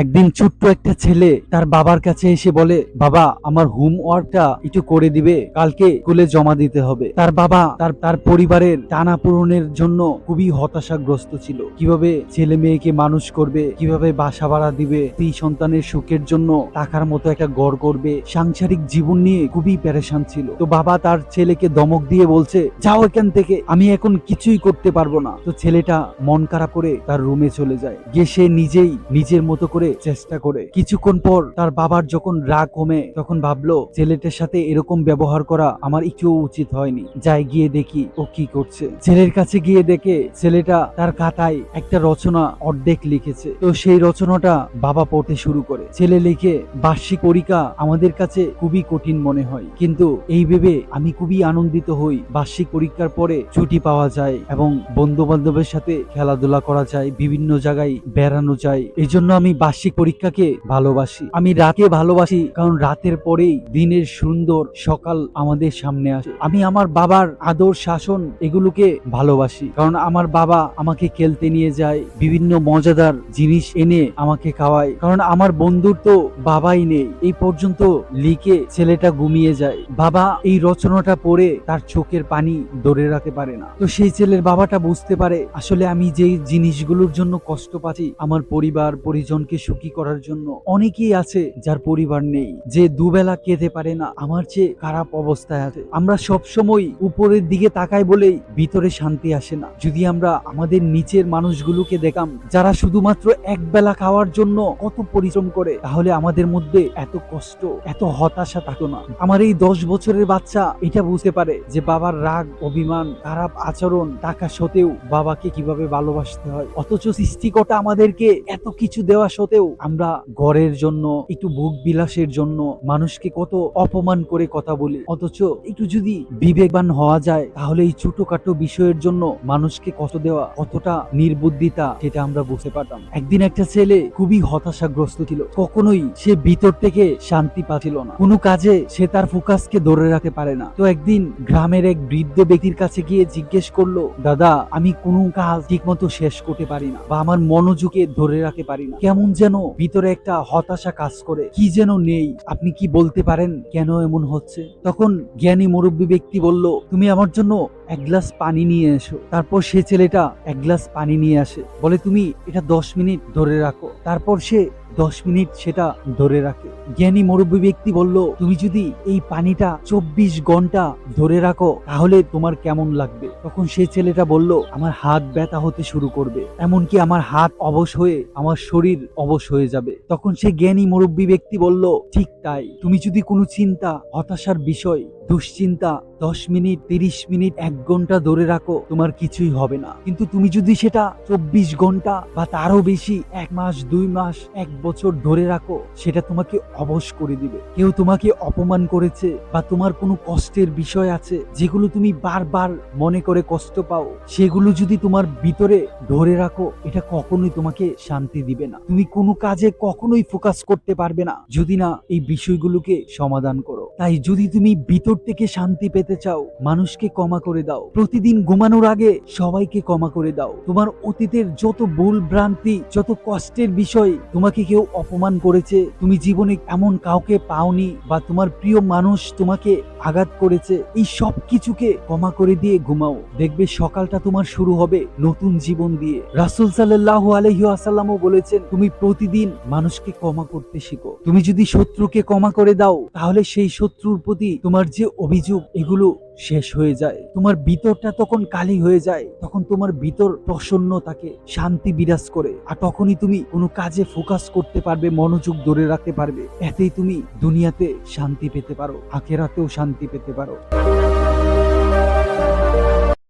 একদিন ছোট্ট একটা ছেলে তার বাবার কাছে এসে বলে, বাবা আমার হোমওয়ার্কটা একটু করে দিবে, কালকে স্কুলে জমা দিতে হবে। তার বাবা তার পরিবারের টানা পূরণের জন্য খুবই হতাশাগ্রস্ত ছিল। কিভাবে ছেলে মেয়েকে মানুষ করবে, কিভাবে বাসা ভাড়া দিবে, স্ত্রী সন্তানের সুখের জন্য টাকার মতো একটা ঘর করবে, সাংসারিক জীবন নিয়ে খুবই পেরেশান ছিল। তো বাবা তার ছেলেকে ধমক দিয়ে বলছে, যাও এখান থেকে, আমি এখন কিছুই করতে পারবো না। তো ছেলেটা মন খারাপ করে তার রুমে চলে যায়। গিয়ে সে নিজেই নিজের মতো করে চেষ্টা করে। কিছুক্ষণ পর তার বাবার যখন রাগ কমে, তখন ভাবলো ছেলেটার সাথে এরকম ব্যবহার করা আমার একটু উচিত হয়নি। যাই গিয়ে দেখি ও কি করছে। ছেলের কাছে গিয়ে দেখে ছেলেটা তার খাতায় একটা রচনা অর্ধেক লিখেছে। তো সেই রচনাটা বাবা পড়তে শুরু করে। ছেলে লিখে, বার্ষিক পরীক্ষা আমাদের কাছে খুবই কঠিন মনে হয়, কিন্তু এই ভেবে আমি খুবই আনন্দিত হই বার্ষিক পরীক্ষার পরে ছুটি পাওয়া যায় এবং বন্ধু বান্ধবের সাথে খেলাধুলা করা যায়, বিভিন্ন জায়গায় বেড়ানো যায়। এই জন্য আমি বার্ষিক পরীক্ষাকে ভালোবাসি। আমি রাতকে ভালোবাসি, কারণ রাতের পরেই দিনের সুন্দর সকাল আমাদের সামনে আসে। আমি আমার বাবার আদর শাসন এগুলোকে ভালোবাসি, কারণ আমার বাবা আমাকে খেলতে নিয়ে যায়, বিভিন্ন মজাদার জিনিস এনে আমাকে খাওয়ায়। কারণ আমার বন্ধুর তো বাবাই নেই। এই পর্যন্ত লিখে ছেলেটা ঘুমিয়ে যায়। বাবা এই রচনাটা পড়ে তার চোখের পানি ধরে রাখতে পারে না। তো সেই ছেলের বাবাটা বুঝতে পারে, আসলে আমি যে জিনিসগুলোর জন্য কষ্ট পাচ্ছি, আমার পরিবার পরিজনকে সুখী করার জন্য অনেকেই আছে যার পরিবার নেই, যে দুবেলা খেতে পারে না, আমার চেয়ে খারাপ অবস্থায় আছে। আমরা সব সময় উপরের দিকে তাকাই বলেই ভিতরে শান্তি আসে না। যদি আমরা আমাদের নিচের মানুষগুলোকে দেখাম, যারা শুধুমাত্র এক বেলা খাওয়ার জন্য কত পরিশ্রম করে, তাহলে আমাদের মধ্যে এত কষ্ট, এত হতাশা থাকতো না। আমার এই 10 বছরের বাচ্চা এটা বুঝতে পারে যে বাবার রাগ, অভিমান, খারাপ আচরণ টাকা সত্ত্বেও বাবাকে কিভাবে ভালোবাসতে হয়। অথচ সৃষ্টিকর্তা আমাদেরকে এত কিছু দেওয়া সত্ত্বেও আমরা ঘরের জন্য, একটু ভোগ বিলাসের জন্য মানুষকে কত অপমান করে কথা বলি। অথচ একটু যদি বিবেকবান হওয়া যায়, তাহলে এই ছোটখাটো বিষয়ের জন্য মানুষকে কষ্ট দেওয়া কতটা নির্বুদ্ধিতা, সেটা আমরা বুঝতে পারতাম। একদিন একটা ছেলে খুবই হতাশাগ্রস্ত ছিল। কখনোই সে ভিতর থেকে শান্তি পাচ্ছিল না। কোনো কাজে সে তার ফোকাসকে ধরে রাখতে পারে না। তো একদিন গ্রামের এক বৃদ্ধ ব্যক্তির কাছে গিয়ে জিজ্ঞেস করলো, দাদা আমি কোনো কাজ ঠিক মতো শেষ করতে পারি না, বা আমার মনোযোগে ধরে রাখতে পারি না, কেমন যেন ভিতরে একটা হতাশা কাজ করে, কি যেন নেই, আপনি কি বলতে পারেন কেন এমন হচ্ছে? তখন জ্ঞানী মুরব্বী ব্যক্তি বলল, তুমি আমার জন্য এক গ্লাস পানি নিয়ে এসো। তারপর সে ছেলেটা এক গ্লাস পানি নিয়ে আসে, বলে তুমি এটা 10 মিনিট ধরে রাখো। তারপর সে 10 মিনিট সেটা ধরে রাখে। জ্ঞানী মুরব্বী ব্যক্তি বলল, তুমি যদি এই পানিটা 24 ঘন্টা ধরে রাখো, তাহলে তোমার কেমন লাগবে? তখন সে ছেলেটা বলল, আমার হাত ব্যথা হতে শুরু করবে, এমনকি আমার হাত অবশ হয়ে আমার শরীর অবশ হয়ে যাবে। তখন সে জ্ঞানী মুরব্বী ব্যক্তি বলল, ঠিক তাই, তুমি যদি কোনো চিন্তা, হতাশার বিষয়, দুশ্চিন্তা 10 মিনিট, 30 মিনিট, 1 ঘন্টা ধরে রাখো, তোমার কিছুই হবে না। কিন্তু তুমি যদি সেটা 24 ঘন্টা বা তারও বেশি, 1 মাস, 2 মাস, 1 বছর ধরে রাখো, সেটা তোমাকে অবশ করে দিবে। কেউ তোমাকে অপমান করেছে বা তোমার কোনো কষ্টের বিষয় আছে, যেগুলো তুমি বারবার মনে করে কষ্ট পাও, সেগুলো যদি তোমার ভিতরে ধরে রাখো, এটা কখনোই তোমাকে শান্তি দিবে না। তুমি কোনো কাজে কখনোই ফোকাস করতে পারবে না যদি না এই বিষয়গুলোকে সমাধান করো। তাই যদি তুমি ভিতর থেকে শান্তি পেতে চাও, মানুষকে ক্ষমা করে দাও। প্রতিদিন ঘুমানোর আগে সবাইকে ক্ষমা করে দাও। তোমার অতীতের যত ভুল ভ্রান্তি, যত কষ্টের বিষয়, তোমাকে কেউ অপমান করেছে, তুমি জীবনে এমন কাউকে পাওনি, বা তোমার প্রিয় মানুষ তোমাকে আঘাত করেছে, এই সব কিছুকে ক্ষমা করে দিয়ে ঘুমাও। দেখবে সকালটা তোমার শুরু হবে নতুন জীবন দিয়ে। রাসূল সাল্লাল্লাহু আলাইহি ওয়াসাল্লামও বলেছেন, তুমি প্রতিদিন মানুষকে ক্ষমা করতে শিখো। তুমি যদি শত্রুকে ক্ষমা করে দাও, তাহলে সেই শত্রুর প্রতি তোমার যে অভিযোগ, এগুলো শেষ হয়ে যায়। তোমার ভিতরটা তখন খালি হয়ে যায়, তখন তোমার ভিতর প্রসন্ন থাকে, শান্তি বিরাজ করে। আর তখনই তুমি কোনো কাজে ফোকাস করতে পারবে, মনোযোগ ধরে রাখতে পারবে। এতেই তুমি দুনিয়াতে শান্তি পেতে পারো, আখিরাতেও শান্তি পেতে পারো।